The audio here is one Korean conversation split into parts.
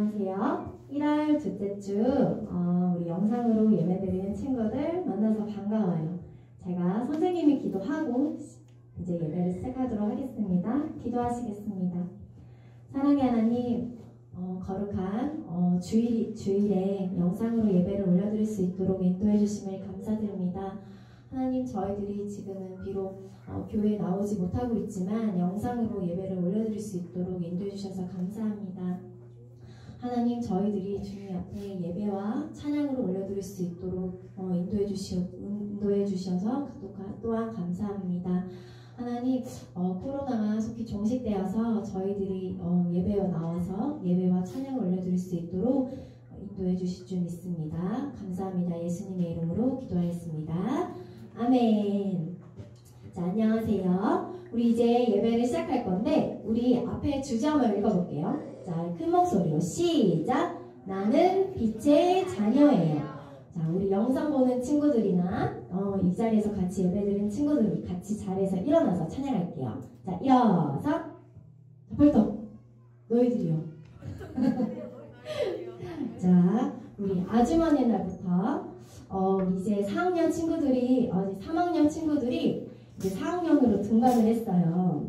안녕하세요. 1월 둘째 주 우리 영상으로 예배드리는 친구들 만나서 반가워요. 제가 선생님이 기도하고 이제 예배를 시작하도록 하겠습니다. 기도하시겠습니다. 사랑의 하나님, 거룩한 주일에 영상으로 예배를 올려드릴 수 있도록 인도해 주심을 감사드립니다. 하나님, 저희들이 지금은 비록 교회에 나오지 못하고 있지만 영상으로 예배를 올려드릴 수 있도록 인도해 주셔서 감사합니다. 하나님, 저희들이 주님 앞에 예배와 찬양으로 올려드릴 수 있도록 인도해 주셔서 또한 감사합니다. 하나님, 코로나가 속히 종식되어서 저희들이 예배에 나와서 예배와 찬양을 올려드릴 수 있도록 인도해 주실 줄 믿습니다. 감사합니다. 예수님의 이름으로 기도하였습니다. 아멘. 자, 안녕하세요. 우리 이제 예배를 시작할 건데 우리 앞에 주제 한번 읽어볼게요. 자, 큰 목소리로 시작! 나는 빛의 자녀예요. 자, 우리 영상 보는 친구들이나 이 자리에서 같이 예배드리는 친구들 우리 같이 자리에서 일어나서 찬양할게요. 자, 일어서 벌떡 너희들이요. 자, 우리 아주머니 날부터 이제 4학년 친구들이 3학년 친구들이 이제 4학년으로 등반을 했어요.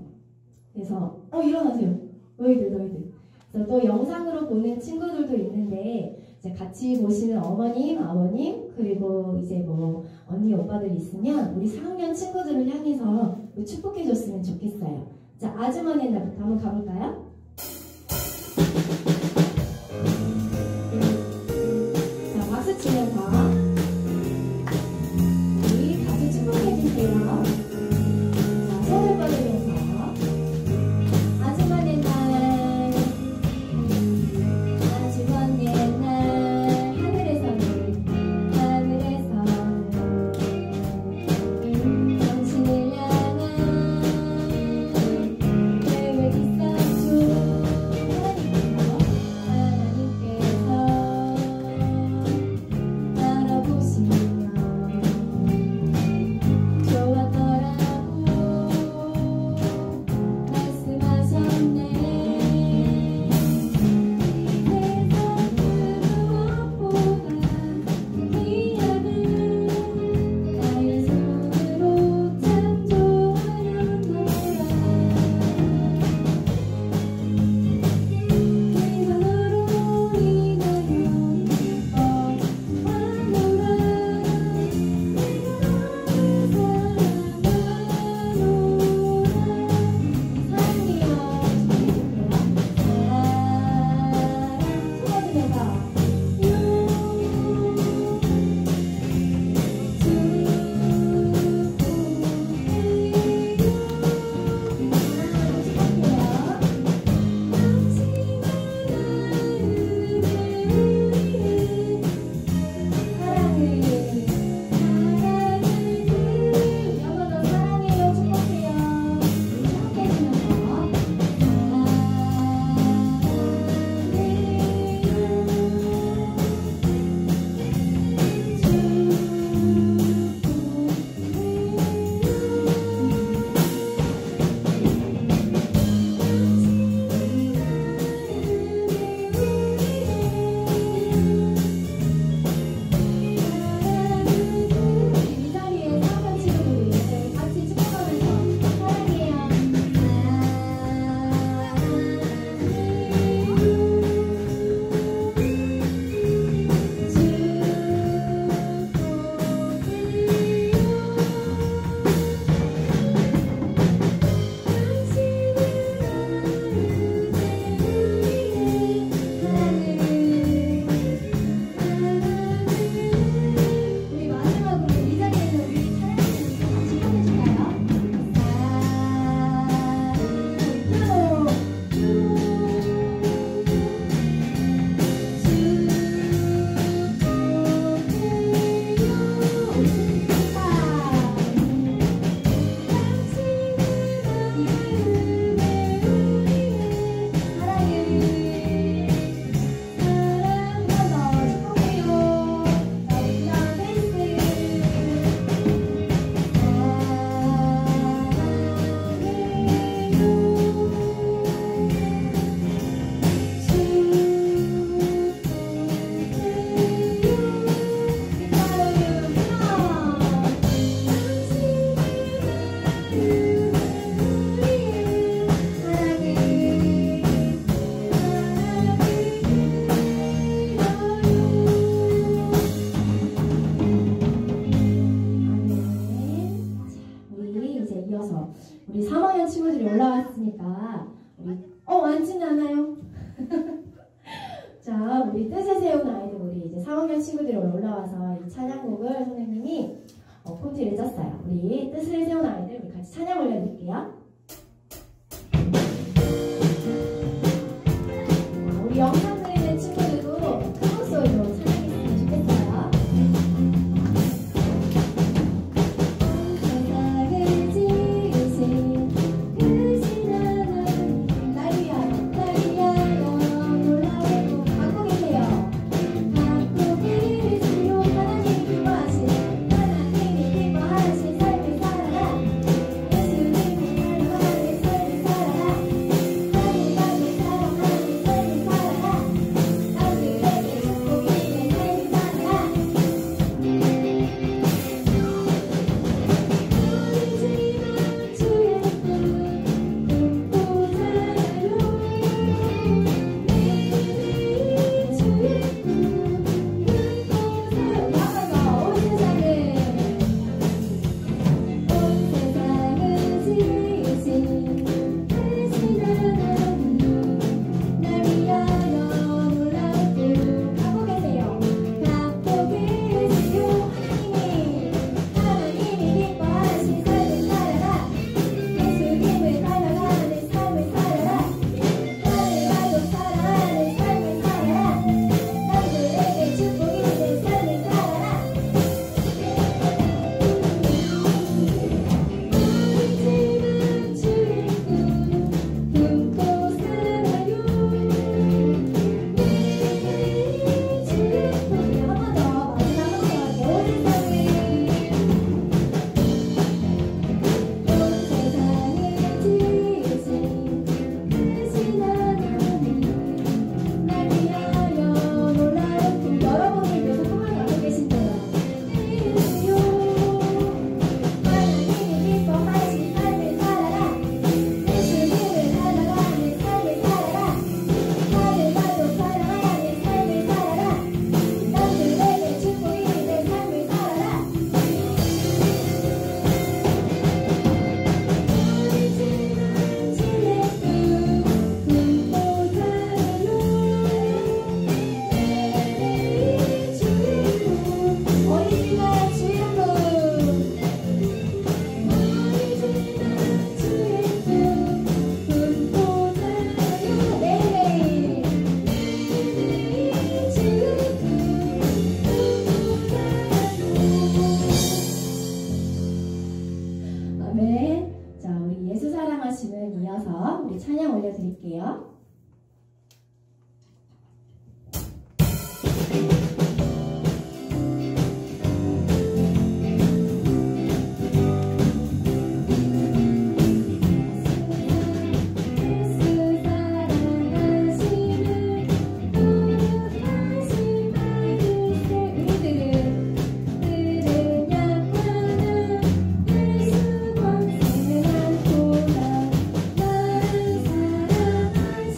그래서 일어나세요. 너희들. 그래서 또 영상으로 보는 친구들도 있는데 이제 같이 보시는 어머님, 아버님, 그리고 이제 뭐 언니, 오빠들 있으면 우리 4학년 친구들을 향해서 축복해 줬으면 좋겠어요. 자, 아주머니 날부터 한번 가볼까요? 자, 박수 치면서 우리 같이 축복해 주세요. 자, 손을 뻗으면서 아주머니 날 당신을 향한 계획 있어 이어서 우리 3학년 친구들이 올라왔으니까 우리 앉진 않아요. 자, 우리 뜻을 세운 아이들, 우리 이제 3학년 친구들이 올라와서 이 찬양곡을 선생님이 폰지를 짰어요. 우리 뜻을 세운 아이들, 우리 같이 찬양 올려드릴게요. 우리 영상 들리는 친구들도 큰 목소리로 찬양했으면 좋겠어요. 세상을 지으신 크신 하나님, 날 위하여 놀라우고 갖고 계세요. 갖고 계시오. 하나님이 기뻐하신 삶을 살아라. 예수님을 닮아가는 삶을 살아라. 하나님을 사랑하는 삶을 살아라. 남들에게 축복이 된 삶을 살아라. 모르지만 주의 꿈 꿈꾸잖아요. 매일매일 주의 꿈 꿈꾸세요. 나가서 온 세상을 지으신 크신 하나님, 날 위하여 놀라우고 갖고 계세요. 갖고 계시오. 하나님이 기뻐하신 삶을 살아라. 예수님을 닮아가는 삶을 살아라. 나를 알고 사랑하는 삶을 살아라. 남들에게 축복이 된 삶을 살아라. 모르지만 주의 꿈 꿈고 살아요. 매일매일 주의 꿈. 한 번 더, 마지막 한 번 더 할게요. 온 세상을 지으신 크신 하나님, 날 위하여 놀라우고 여러분들도 꿈을 갖고 계신데요. 믿으시오. 하나님이 기뻐하신 삶을 살아라. 예수님을 닮아가는 삶을 살아라. 나를 알고 사랑하는 삶을 살아라. 남들에게 축복이 된 삶을 살아라. 모르지만 주의 꿈 꿈꾸잖아요. 매일매일 주의 꿈. 어린이가 주의 꿈. 모르지만 주의 꿈 꿈꾸잖아요. 매일매일 주의 꿈 꿈꾸잖아요. 아멘. 자, 우리 예수 사랑하시면 이어서 우리 찬양 올려드릴게요. 예수 사랑하시는 거룩하신 아이들, 우리들은 약하나 예수 권세 많구나. 나를 사랑하시는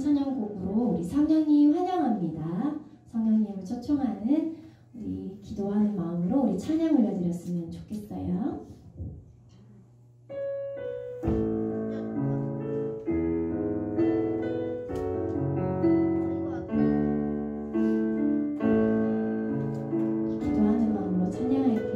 찬양곡으로 우리 성령님 환영합니다. 성령님을 초청하는 우리 기도하는 마음으로 우리 찬양 올려드렸으면 좋겠어요. 기도하는 마음으로 찬양할게요.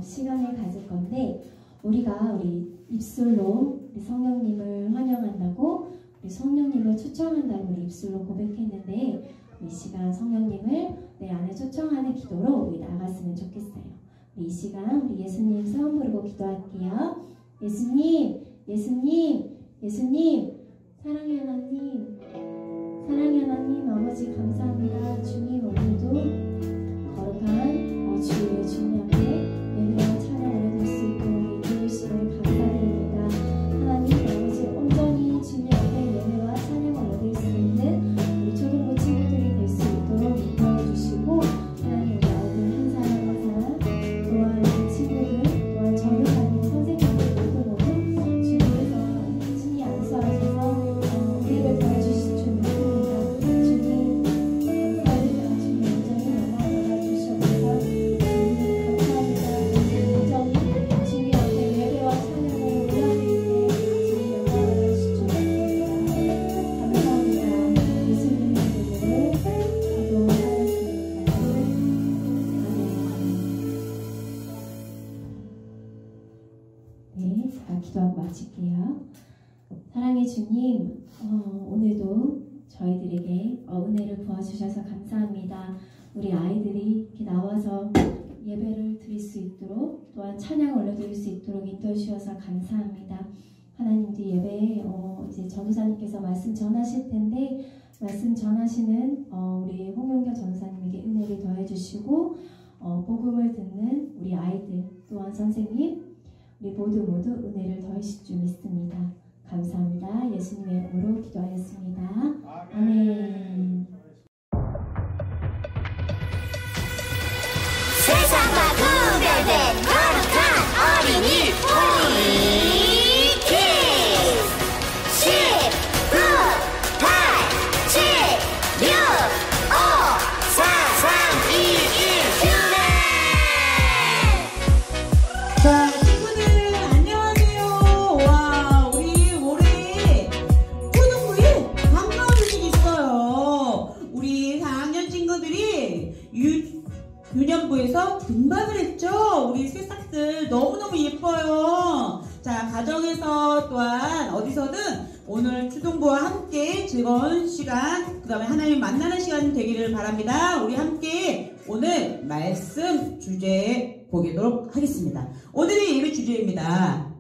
시간을 가질 건데 우리가 우리 입술로 우리 성령님을 환영한다고 우리 성령님을 초청한다고 우리 입술로 고백했는데 이 시간 성령님을 내 안에 초청하는 기도로 우리 나아갔으면 좋겠어요. 이 시간 우리 예수님 성음 부르고 기도할게요. 예수님, 예수님, 예수님, 사랑의 하나님, 사랑의 하나님 아버지 감사합니다. 주님 오늘도 거룩한 주의 주님 앞에 예배와 찬양 올려드릴 수 있도록 해주심을 감사드립니다. 하나님 아버지 온전히 주님 앞에 예배와 찬양 올려드릴 수 있는 저희들에게 은혜를 부어주셔서 감사합니다. 우리 아이들이 이렇게 나와서 예배를 드릴 수 있도록 또한 찬양을 올려드릴 수 있도록 인도해 주셔서 감사합니다. 하나님 이제 예배에 이제 전도사님께서 말씀 전하실 텐데 말씀 전하시는 우리 홍용교 전도사님에게 은혜를 더해 주시고 복음을 듣는 우리 아이들 또한 선생님 우리 모두 은혜를 더하실 줄 믿습니다. 감사합니다. 예수님의 이름으로 기도하였습니다. 아멘. 세상과 구별된 거룩한 어린이 우리 키즈 10, 9, 8, 7, 6, 5, 4, 3, 2, 1 자, 친구들 안녕하세요. 와, 우리 올해 초등부에 반가운 소식이 있어요. 우리 4학년 친구들이 유년부에서 등반을 했죠. 우리 새싹들 너무너무 예뻐요. 자, 가정에서 또한 어디서든 오늘 초등부와 함께 즐거운 시간, 그 다음에 하나님 만나는 시간 되기를 바랍니다. 우리 함께 오늘 말씀 주제 보도록 하겠습니다. 오늘의 예배 주제입니다.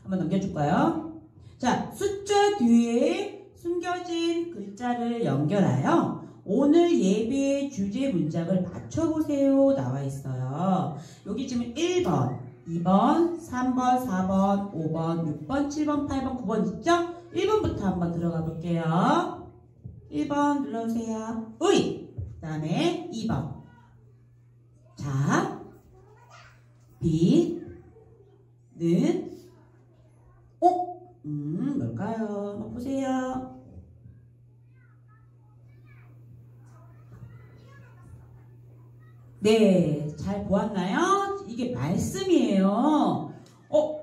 한번 넘겨줄까요? 자, 숫자 뒤에 숨겨진 글자를 연결하여 오늘 예배의 주제 문장을 맞춰보세요 나와 있어요. 여기 지금 1번, 2번, 3번, 4번, 5번, 6번, 7번, 8번, 9번 있죠? 1번부터 한번 들어가 볼게요. 1번 눌러주세요. 의! 그 다음에 2번. 자, 빛, 는, 뭘까요? 한번 보세요. 네, 잘 보았나요? 이게 말씀이에요.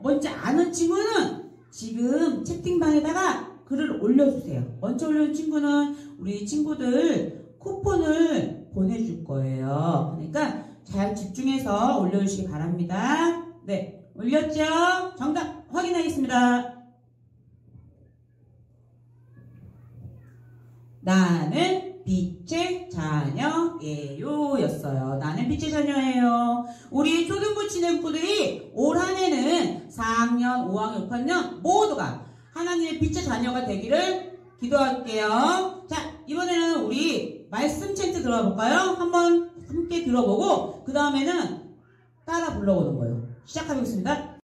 뭔지 아는 친구는 지금 채팅방에다가 글을 올려주세요. 먼저 올려준 친구는 우리 친구들 쿠폰을 보내줄 거예요. 그러니까 잘 집중해서 올려주시기 바랍니다. 네, 올렸죠? 정답 확인하겠습니다. 나는 빛의 자녀예요 였어요. 나는 빛의 자녀예요. 우리 초등부 친구들이 올 한해는 4학년, 5학년, 6학년 모두가 하나님의 빛의 자녀가 되기를 기도할게요. 자, 이번에는 우리 말씀 챈트 들어가 볼까요? 한번 함께 들어보고 그 다음에는 따라 불러보는 거예요. 시작하겠습니다.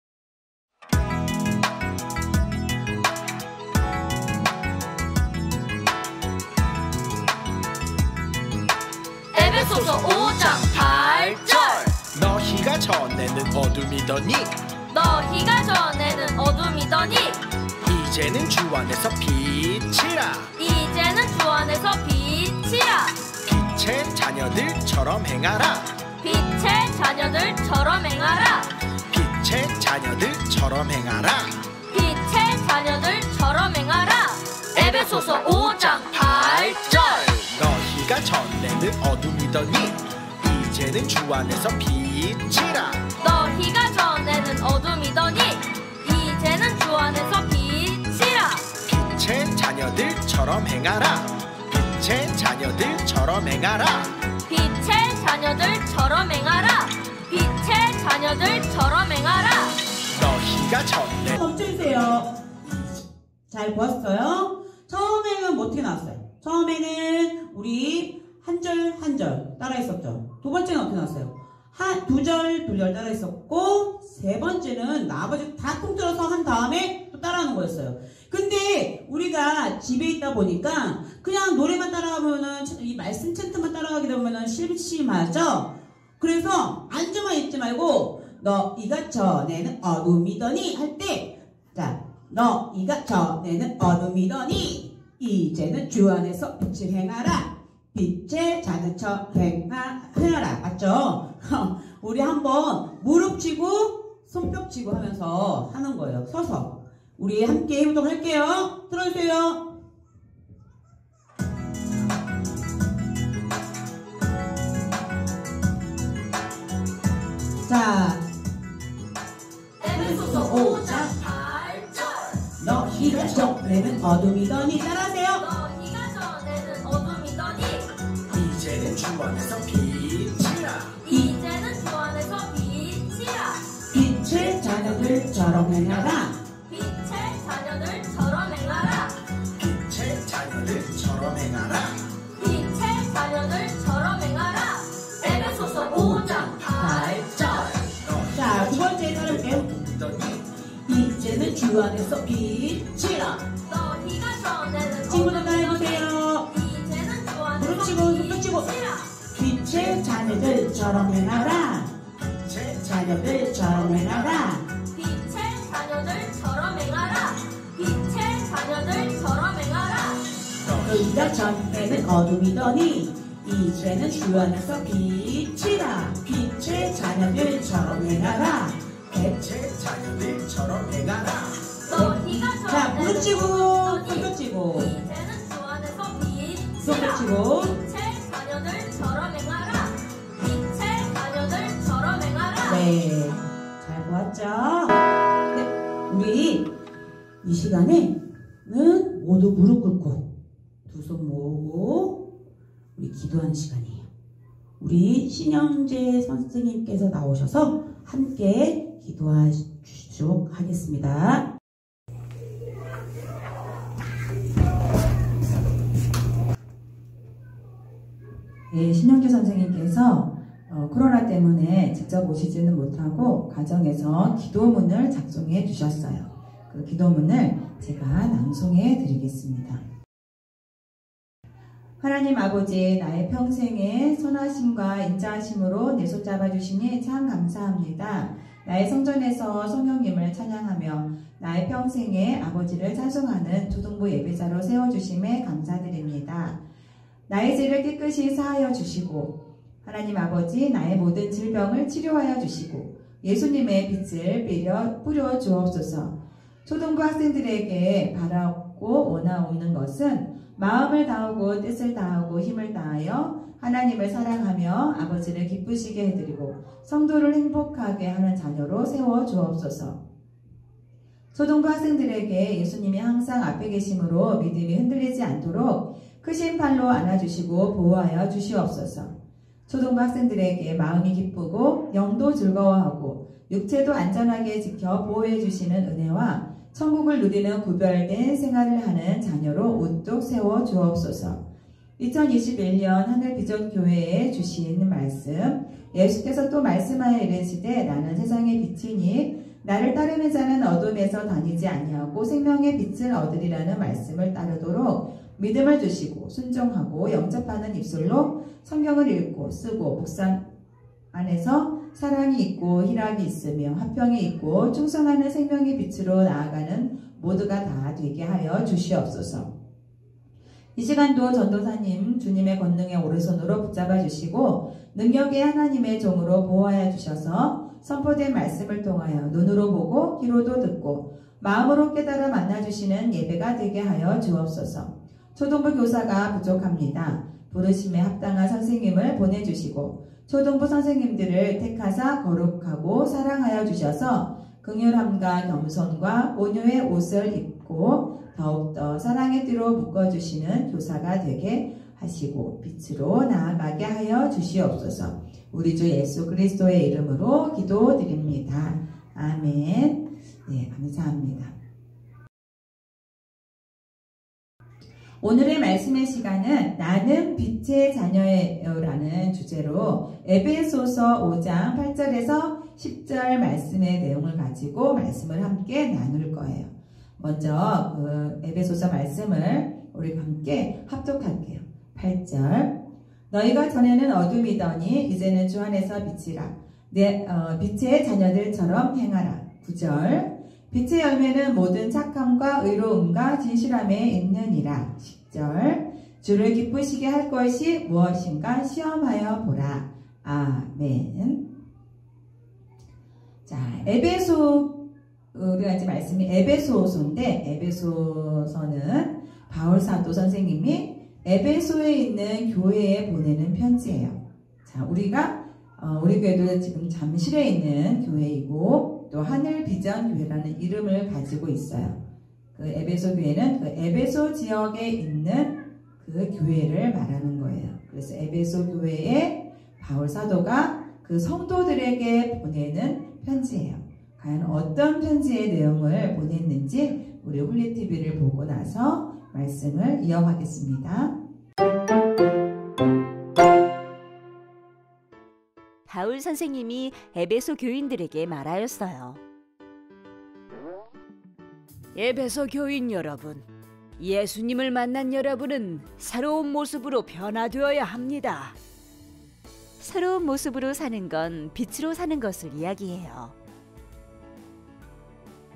에베소서 5장 8절 너희가 전에는 어둠이더니 너희가 전에는 어둠이더니 이제는 주 안에서 빛이라 이제는 주 안에서 빛이라 빛의 자녀들처럼 행하라 빛의 자녀들처럼 행하라 빛의 자녀들처럼 행하라 빛의 자녀들처럼 행하라 에베소서 5장 8절 너희가 전에는 어둠이더니 이제는 주 안에서 빛이라 너희가 전에는 어둠이더니 이제는 주 안에서 빛이라 빛의 자녀들처럼 행하라 빛의 자녀들처럼 행하라 빛의 자녀들처럼 행하라 빛의 자녀들처럼 행하라 너희가 전에 멈춰주세요. 잘 보았어요? 처음에는 뭐 어떻게 나왔어요? 처음에는 우리 한 절 한 절 따라 했었죠. 두 번째는 어떻게 나왔어요? 두 절 두 절 따라 했었고 세 번째는 나머지 다 통틀어서 한 다음에 또 따라하는 거였어요. 근데 우리가 집에 있다 보니까 그냥 노래만 따라가면은 이 말씀 챈트만 따라가게 되면은 심심하죠? 그래서 앉아만 있지 말고 너희가 전에는 어둠이더니 할 때 자, 너희가 전에는 어둠이더니 이제는 주 안에서 빛을 행하라 빛의 자녀처럼 행하라 맞죠? 우리 한번 무릎 치고 손뼉 치고 하면서 하는 거예요. 서서 우리 함께 해보도록 할게요. 들어주세요. 자, 에베소서 5장 8절 너희가 전에는 어둠이더니 따라하세요. 너희가 전에는 주 안에서 빛이라 이제는 주 안에서 빛이라 빛의 자녀들처럼 행하라. 빛의 자녀들처럼 행하라 빛의 자녀들처럼 행하라 빛의 자녀들처럼 행하라 에베소서 5장 8절 자, 두 번째 따라올게요. 믿더니 이제는 주 안에서 빛이라. 너희가 전에는 친구들 따라해보세요. 이제는 주 안에서 무릎 치고 손뼉 치고. 빛이라 빛의 자녀들처럼 행하라. 빛의 자녀들처럼 행하라. 빛의 자녀들처럼 행하라 빛의 자녀들처럼 행하라 너희가 전에는 어둠이더니 이제는 주 안에서 빛이라. 빛의 자녀들처럼 행하라. 빛의 자녀들처럼 행하라 너희가 자, 무릎 전에는 치고 어둠이더니 손뼉 치고 이제는 주 안에서 손뼉 빛이라 치고. 빛의 자녀들처럼 행하라 빛의 자녀들처럼 행하라 네, 잘 보았죠? 네, 우리 이 시간에는 모두 무릎 꿇고 두 손 모으고 우리 기도하는 시간이에요. 우리 신영재 선생님께서 나오셔서 함께 기도하시도록 하겠습니다. 네, 신영재 선생님께서 코로나 때문에 직접 오시지는 못하고 가정에서 기도문을 작성해 주셨어요. 그 기도문을 제가 낭송해 드리겠습니다. 하나님 아버지, 나의 평생에 선하심과 인자하심으로 내 손 잡아주시니 참 감사합니다. 나의 성전에서 성령님을 찬양하며 나의 평생에 아버지를 찬송하는 초등부 예배자로 세워주심에 감사드립니다. 나의 죄를 깨끗이 사하여 주시고 하나님 아버지, 나의 모든 질병을 치료하여 주시고 예수님의 빛을 뿌려 주옵소서. 초등부 학생들에게 바라고 원하옵는 것은 마음을 다하고 뜻을 다하고 힘을 다하여 하나님을 사랑하며 아버지를 기쁘시게 해드리고 성도를 행복하게 하는 자녀로 세워 주옵소서. 초등부 학생들에게 예수님이 항상 앞에 계심으로 믿음이 흔들리지 않도록 크신 팔로 안아주시고 보호하여 주시옵소서. 초등부 학생들에게 마음이 기쁘고 영도 즐거워하고 육체도 안전하게 지켜 보호해 주시는 은혜와 천국을 누리는 구별된 생활을 하는 자녀로 우뚝 세워 주옵소서. 2021년 하늘비전교회에 주신 말씀, 예수께서 또 말씀하여 이르시되 나는 세상의 빛이니 나를 따르는 자는 어둠에서 다니지 아니하고 생명의 빛을 얻으리라는 말씀을 따르도록 믿음을 주시고 순종하고 영접하는 입술로 성경을 읽고 쓰고 묵상 안에서 사랑이 있고 희락이 있으며 화평이 있고 충성하는 생명의 빛으로 나아가는 모두가 다 되게 하여 주시옵소서. 이 시간도 전도사님 주님의 권능의 오른손으로 붙잡아 주시고 능력의 하나님의 종으로 보호하여 주셔서 선포된 말씀을 통하여 눈으로 보고 귀로도 듣고 마음으로 깨달아 만나주시는 예배가 되게 하여 주옵소서. 초등부 교사가 부족합니다. 부르심에 합당한 선생님을 보내주시고 초등부 선생님들을 택하사 거룩하고 사랑하여 주셔서 긍휼함과 겸손과 온유의 옷을 입고 더욱더 사랑의 띠로 묶어주시는 교사가 되게 하시고 빛으로 나아가게 하여 주시옵소서. 우리 주 예수 그리스도의 이름으로 기도드립니다. 아멘. 네, 감사합니다. 오늘의 말씀의 시간은 나는 빛의 자녀예요라는 주제로 에베소서 5장 8절에서 10절 말씀의 내용을 가지고 말씀을 함께 나눌 거예요. 먼저 그 에베소서 말씀을 우리 함께 합독할게요. 8절 너희가 전에는 어둠이더니 이제는 주 안에서 빛이라 빛의 자녀들처럼 행하라. 9절 빛의 열매는 모든 착함과 의로움과 진실함에 있느니라. 10절 주를 기쁘시게 할 것이 무엇인가 시험하여 보라. 아멘. 자, 우리가 이제 말씀이 에베소서인데 에베소서는 바울 사도 선생님이 에베소에 있는 교회에 보내는 편지예요. 자, 우리 교회도 지금 잠실에 있는 교회이고 또 하늘비전교회라는 이름을 가지고 있어요. 그 에베소 교회는 그 에베소 지역에 있는 그 그 교회를 말하는 거예요. 그래서 에베소 교회에 바울 사도가 그 성도들에게 보내는 편지예요. 과연 어떤 편지의 내용을 보냈는지 우리 홀리TV를 보고 나서 말씀을 이어가겠습니다. 바울 선생님이 에베소 교인들에게 말하였어요. 에베소 교인 여러분, 예수님을 만난 여러분은 새로운 모습으로 변화되어야 합니다. 새로운 모습으로 사는 건 빛으로 사는 것을 이야기해요.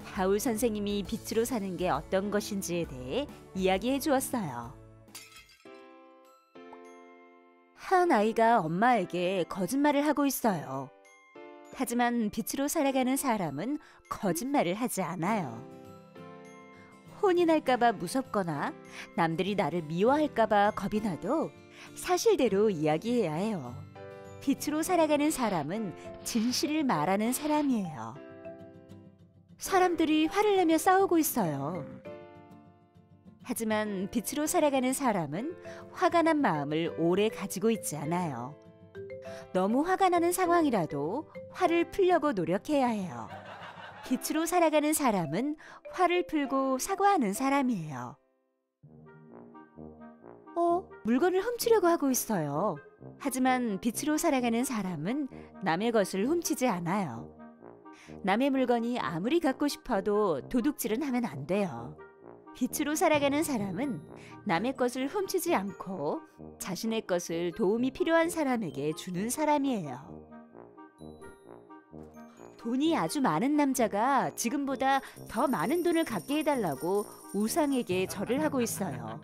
바울 선생님이 빛으로 사는 게 어떤 것인지에 대해 이야기해 주었어요. 한 아이가 엄마에게 거짓말을 하고 있어요. 하지만 빛으로 살아가는 사람은 거짓말을 하지 않아요. 혼이 날까봐 무섭거나 남들이 나를 미워할까봐 겁이 나도 사실대로 이야기해야 해요. 빛으로 살아가는 사람은 진실을 말하는 사람이에요. 사람들이 화를 내며 싸우고 있어요. 하지만 빛으로 살아가는 사람은 화가 난 마음을 오래 가지고 있지 않아요. 너무 화가 나는 상황이라도 화를 풀려고 노력해야 해요. 빛으로 살아가는 사람은 화를 풀고 사과하는 사람이에요. 물건을 훔치려고 하고 있어요. 하지만 빛으로 살아가는 사람은 남의 것을 훔치지 않아요. 남의 물건이 아무리 갖고 싶어도 도둑질은 하면 안 돼요. 빛으로 살아가는 사람은 남의 것을 훔치지 않고 자신의 것을 도움이 필요한 사람에게 주는 사람이에요. 돈이 아주 많은 남자가 지금보다 더 많은 돈을 갖게 해달라고 우상에게 절을 하고 있어요.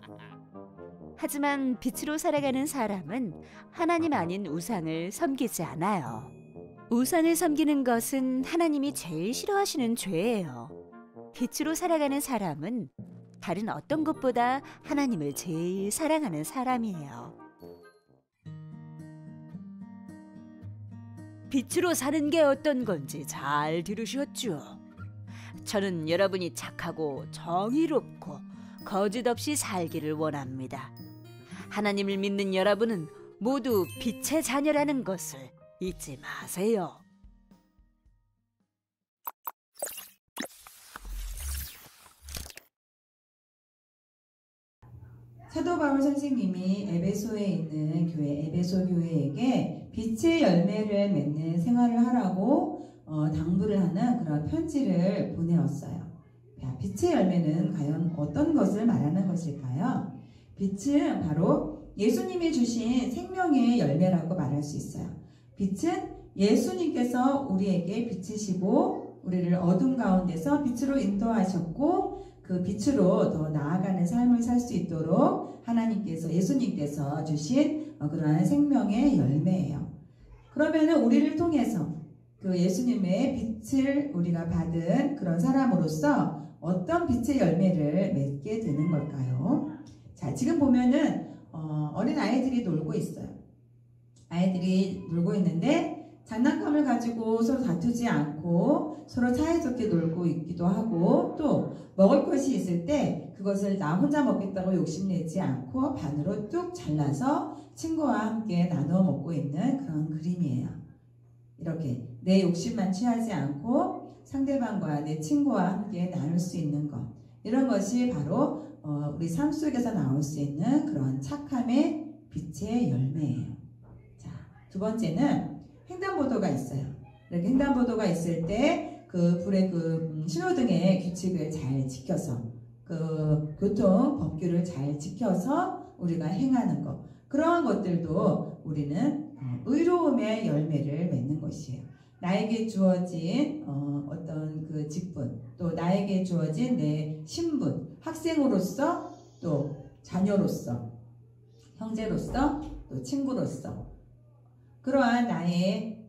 하지만 빛으로 살아가는 사람은 하나님 아닌 우상을 섬기지 않아요. 우상을 섬기는 것은 하나님이 제일 싫어하시는 죄예요. 빛으로 살아가는 사람은 다른 어떤 것보다 하나님을 제일 사랑하는 사람이에요. 빛으로 사는 게 어떤 건지 잘 들으셨죠? 저는 여러분이 착하고 정의롭고 거짓 없이 살기를 원합니다. 하나님을 믿는 여러분은 모두 빛의 자녀라는 것을 잊지 마세요. 사도 바울 선생님이 에베소에 있는 교회 에베소 교회에게 빛의 열매를 맺는 생활을 하라고 당부를 하는 그런 편지를 보내었어요. 빛의 열매는 과연 어떤 것을 말하는 것일까요? 빛은 바로 예수님이 주신 생명의 열매라고 말할 수 있어요. 빛은 예수님께서 우리에게 빛이시고 우리를 어둠 가운데서 빛으로 인도하셨고 그 빛으로 더 나아가는 삶을 살 수 있도록 하나님께서 예수님께서 주신 그러한 생명의 열매예요. 그러면은 우리를 통해서 그 예수님의 빛을 우리가 받은 그런 사람으로서 어떤 빛의 열매를 맺게 되는 걸까요? 자, 지금 보면은 어린 아이들이 놀고 있어요. 아이들이 놀고 있는데 장난감을 가지고 서로 다투지 않고 서로 사이좋게 놀고 있기도 하고 또 먹을 것이 있을 때 그것을 나 혼자 먹겠다고 욕심내지 않고 반으로 뚝 잘라서 친구와 함께 나누어 먹고 있는 그런 그림이에요. 이렇게 내 욕심만 취하지 않고 상대방과 내 친구와 함께 나눌 수 있는 것, 이런 것이 바로 우리 삶 속에서 나올 수 있는 그런 착함의 빛의 열매예요. 자, 두 번째는 횡단보도가 있어요. 이렇게 횡단보도가 있을 때 그 불의 그 신호등의 규칙을 잘 지켜서 그 교통 법규를 잘 지켜서 우리가 행하는 것, 그러한 것들도 우리는 의로움의 열매를 맺는 것이에요. 나에게 주어진 어떤 그 직분, 또 나에게 주어진 내 신분, 학생으로서 또 자녀로서 형제로서 또 친구로서 그러한 나의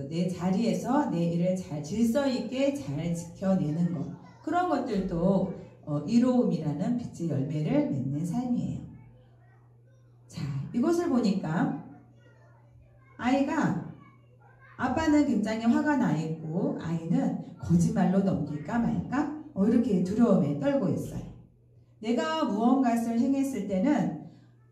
내 자리에서 내 일을 잘 질서 있게 잘 지켜내는 것, 그런 것들도 의로움이라는 빛의 열매를 맺는 삶이에요. 자, 이것을 보니까 아이가 아빠는 굉장히 화가 나 있고 아이는 거짓말로 넘길까 말까 이렇게 두려움에 떨고 있어요. 내가 무언가를 행했을 때는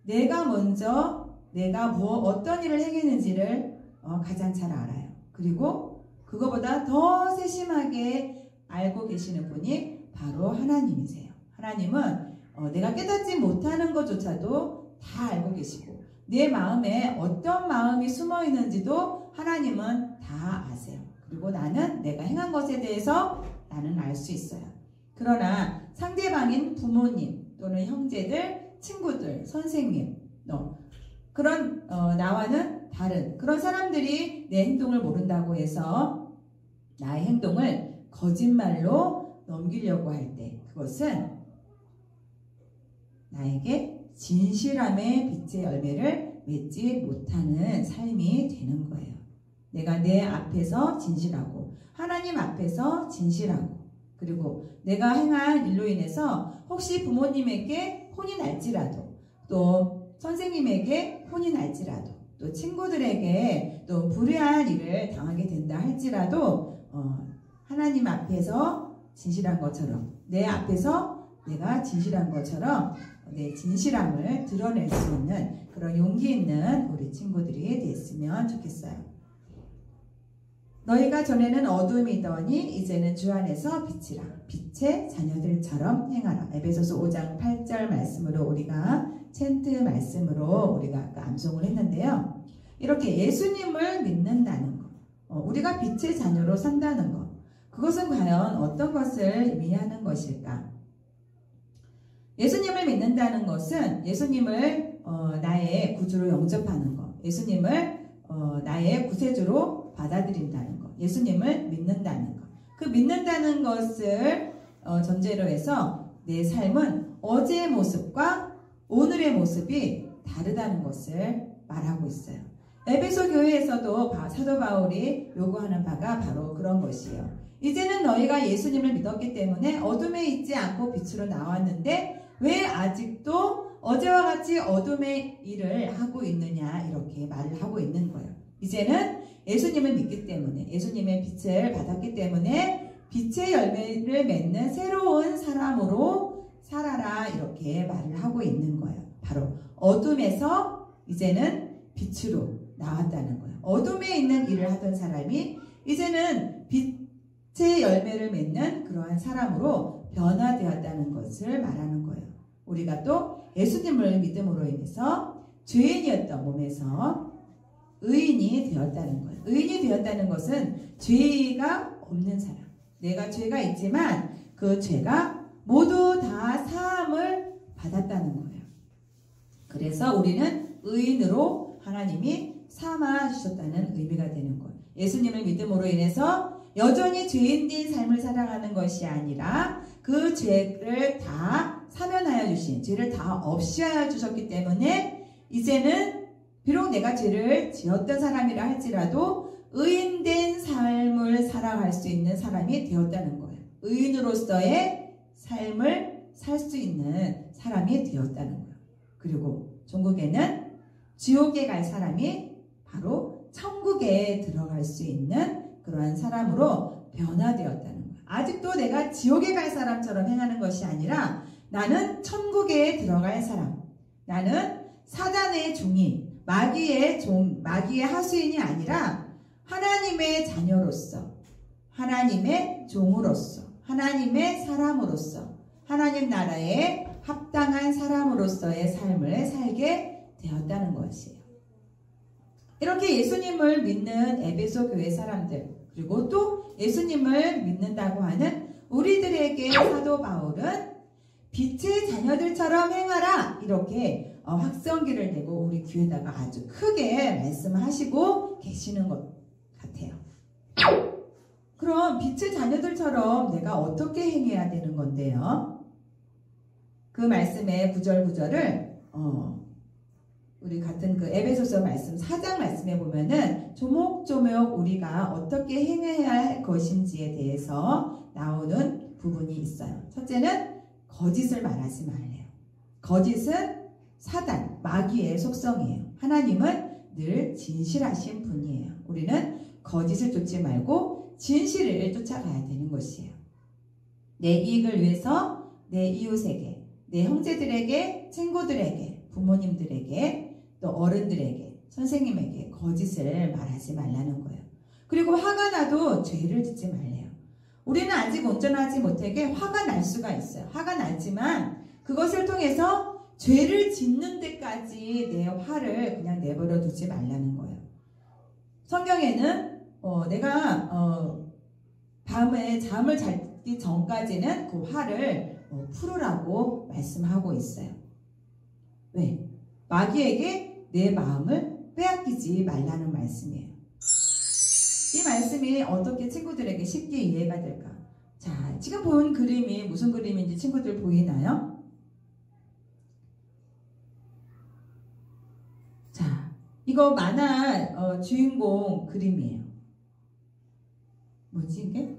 내가 먼저 어떤 일을 행했는지를 가장 잘 알아요. 그리고 그거보다 더 세심하게 알고 계시는 분이 바로 하나님이세요. 하나님은 내가 깨닫지 못하는 것조차도 다 알고 계시고 내 마음에 어떤 마음이 숨어 있는지도 하나님은 다 아세요. 그리고 나는 내가 행한 것에 대해서 나는 알 수 있어요. 그러나 상대방인 부모님 또는 형제들, 친구들, 선생님 그런 나와는 다른 그런 사람들이 내 행동을 모른다고 해서 나의 행동을 거짓말로 넘기려고 할 때 그것은 나에게 진실함의 빛의 열매를 맺지 못하는 삶이 되는 거예요. 내가 내 앞에서 진실하고 하나님 앞에서 진실하고 그리고 내가 행한 일로 인해서 혹시 부모님에게 혼이 날지라도 또 선생님에게 혼이 날지라도 또 친구들에게 또 불의한 일을 당하게 된다 할지라도 하나님 앞에서 진실한 것처럼 내 앞에서 내가 진실한 것처럼 내 진실함을 드러낼 수 있는 그런 용기 있는 우리 친구들이 됐으면 좋겠어요. 너희가 전에는 어둠이더니 이제는 주 안에서 빛이라. 빛의 자녀들처럼 행하라. 에베소서 5장 8절 말씀으로 우리가 챈트 말씀으로 우리가 아까 암송을 했는데요. 이렇게 예수님을 믿는다는 것, 우리가 빛의 자녀로 산다는 것, 그것은 과연 어떤 것을 의미하는 것일까? 예수님을 믿는다는 것은 예수님을 나의 구주로 영접하는 것, 예수님을 나의 구세주로 받아들인다는 것, 예수님을 믿는다는 것. 그 믿는다는 것을 전제로 해서 내 삶은 어제의 모습과 오늘의 모습이 다르다는 것을 말하고 있어요. 에베소 교회에서도 사도 바울이 요구하는 바가 바로 그런 것이에요. 이제는 너희가 예수님을 믿었기 때문에 어둠에 있지 않고 빛으로 나왔는데 왜 아직도 어제와 같이 어둠의 일을 하고 있느냐 이렇게 말을 하고 있는 거예요. 이제는 예수님을 믿기 때문에 예수님의 빛을 받았기 때문에 빛의 열매를 맺는 새로운 사람으로 살아라 이렇게 말을 하고 있는 거예요. 바로 어둠에서 이제는 빛으로 나왔다는 거예요. 어둠에 있는 일을 하던 사람이 이제는 빛의 열매를 맺는 그러한 사람으로 변화되었다는 것을 말하는 거예요. 우리가 또 예수님을 믿음으로 인해서 죄인이었던 몸에서 의인이 되었다는 거예요. 의인이 되었다는 것은 죄가 없는 사람. 내가 죄가 있지만 그 죄가 모두 다 사함을 받았다는 거예요. 그래서 우리는 의인으로 하나님이 삼아 주셨다는 의미가 되는 거예요. 예수님을 믿음으로 인해서 여전히 죄인된 삶을 살아가는 것이 아니라 그 죄를 다 사면하여 주신, 죄를 다 없이하여 주셨기 때문에 이제는 비록 내가 죄를 지었던 사람이라 할지라도 의인된 삶을 살아갈 수 있는 사람이 되었다는 거예요. 의인으로서의 삶을 살 수 있는 사람이 되었다는 거예요. 그리고 종국에는 지옥에 갈 사람이 바로 천국에 들어갈 수 있는 그러한 사람으로 변화되었다는 거예요. 아직도 내가 지옥에 갈 사람처럼 행하는 것이 아니라 나는 천국에 들어갈 사람. 나는 사단의 종이 마귀의 종, 마귀의 하수인이 아니라 하나님의 자녀로서, 하나님의 종으로서, 하나님의 사람으로서, 하나님 나라에 합당한 사람으로서의 삶을 살게 되었다는 것이에요. 이렇게 예수님을 믿는 에베소 교회 사람들, 그리고 또 예수님을 믿는다고 하는 우리들에게 사도 바울은 빛의 자녀들처럼 행하라 이렇게 확성기를 내고 우리 귀에다가 아주 크게 말씀하시고 계시는 것 같아요. 그럼 빛의 자녀들처럼 내가 어떻게 행해야 되는 건데요? 그 말씀의 구절을 우리 같은 그 에베소서 말씀 4장 말씀에 보면은 조목조목 우리가 어떻게 행해야 할 것인지에 대해서 나오는 부분이 있어요. 첫째는 거짓을 말하지 말래요. 거짓은 사단, 마귀의 속성이에요. 하나님은 늘 진실하신 분이에요. 우리는 거짓을 쫓지 말고 진실을 쫓아가야 되는 것이에요. 내 이익을 위해서 내 이웃에게, 내 형제들에게, 친구들에게 부모님들에게 또 어른들에게 선생님에게 거짓을 말하지 말라는 거예요. 그리고 화가 나도 죄를 짓지 말래요. 우리는 아직 온전하지 못하게 화가 날 수가 있어요. 화가 나지만 그것을 통해서 죄를 짓는 데까지 내 화를 그냥 내버려 두지 말라는 거예요. 성경에는 내가 밤에 잠을 자기 전까지는 그 화를 풀으라고 말씀하고 있어요. 왜? 마귀에게 내 마음을 빼앗기지 말라는 말씀이에요. 이 말씀이 어떻게 친구들에게 쉽게 이해가 될까? 자, 지금 본 그림이 무슨 그림인지 친구들 보이나요? 자, 이거 만화 주인공 그림이에요. 뭐지 이게?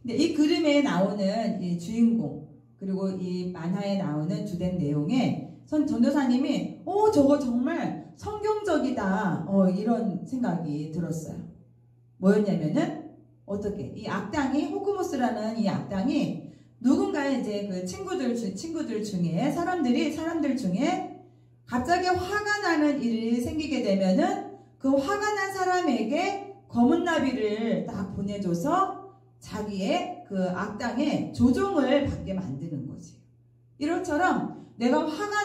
근데 이 그림에 나오는 이 주인공 그리고 이 만화에 나오는 주된 내용에 전도사님이 저거 정말 성경적이다 이런 생각이 들었어요. 뭐였냐면은 어떻게 이 악당이 호쿠모스라는 이 악당이 누군가의 이제 그 친구들 중에 사람들 중에 갑자기 화가 나는 일이 생기게 되면은 그 화가 난 사람에게 검은 나비를 딱 보내줘서 자기의 그 악당의 조종을 받게 만드는 거지. 이것처럼 내가 화가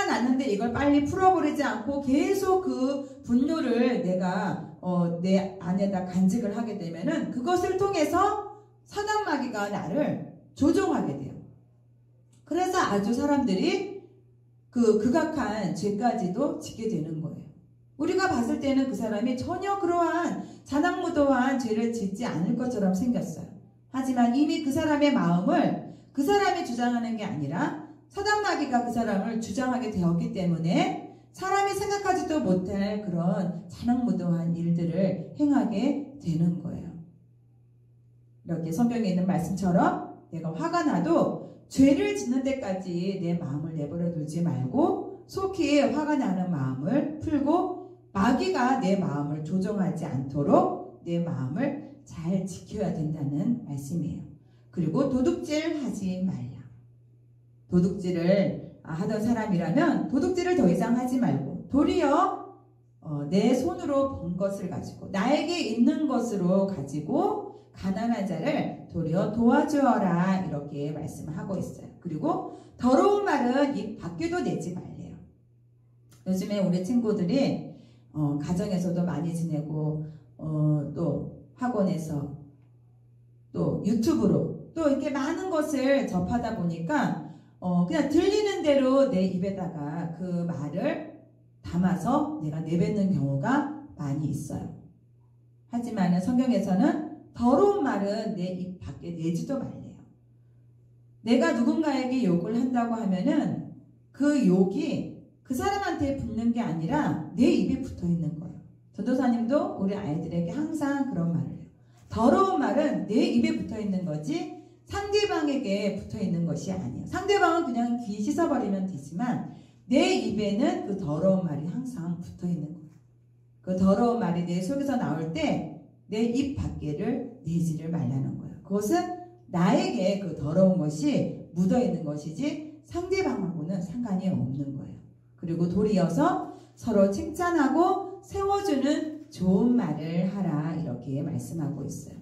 났는데 이걸 빨리 풀어버리지 않고 계속 그 분노를 내가 내 안에다 간직을 하게 되면은 그것을 통해서 사단 마귀가 나를 조종하게 돼요. 그래서 아주 사람들이 그 극악한 죄까지도 짓게 되는 거예요. 우리가 봤을 때는 그 사람이 전혀 그러한 자랑무도한 죄를 짓지 않을 것처럼 생겼어요. 하지만 이미 그 사람의 마음을 그 사람이 주장하는 게 아니라 사단 마귀가 그 사람을 주장하게 되었기 때문에 사람이 생각하지도 못할 그런 자랑무도한 일들을 행하게 되는 거예요. 이렇게 성경에 있는 말씀처럼 내가 화가 나도 죄를 짓는 데까지 내 마음을 내버려 두지 말고 속히 화가 나는 마음을 풀고 마귀가 내 마음을 조종하지 않도록 내 마음을 잘 지켜야 된다는 말씀이에요. 그리고 도둑질 하지 말라. 도둑질을 하던 사람이라면 도둑질을 더 이상 하지 말고 도리어 내 손으로 번 것을 가지고 나에게 있는 것으로 가지고 가난한 자를 도리어 도와주어라 이렇게 말씀을 하고 있어요. 그리고 더러운 말은 입 밖에도 내지 말래요. 요즘에 우리 친구들이 가정에서도 많이 지내고 또 학원에서 또 유튜브로 또 이렇게 많은 것을 접하다 보니까 그냥 들리는 대로 내 입에다가 그 말을 담아서 내가 내뱉는 경우가 많이 있어요. 하지만 성경에서는 더러운 말은 내 입 밖에 내지도 말래요. 내가 누군가에게 욕을 한다고 하면은 그 욕이 그 사람한테 붙는 게 아니라 내 입에 붙어 있는 거예요. 전도사님도 우리 아이들에게 항상 그런 말을 해요. 더러운 말은 내 입에 붙어 있는 거지 상대방에게 붙어 있는 것이 아니에요. 상대방은 그냥 귀 씻어버리면 되지만 내 입에는 그 더러운 말이 항상 붙어 있는 거예요. 그 더러운 말이 내 속에서 나올 때 내 입 밖에를 내지를 말라는 거예요. 그것은 나에게 그 더러운 것이 묻어 있는 것이지 상대방하고는 상관이 없는 거예요. 그리고 도리어서 서로 칭찬하고 세워주는 좋은 말을 하라 이렇게 말씀하고 있어요.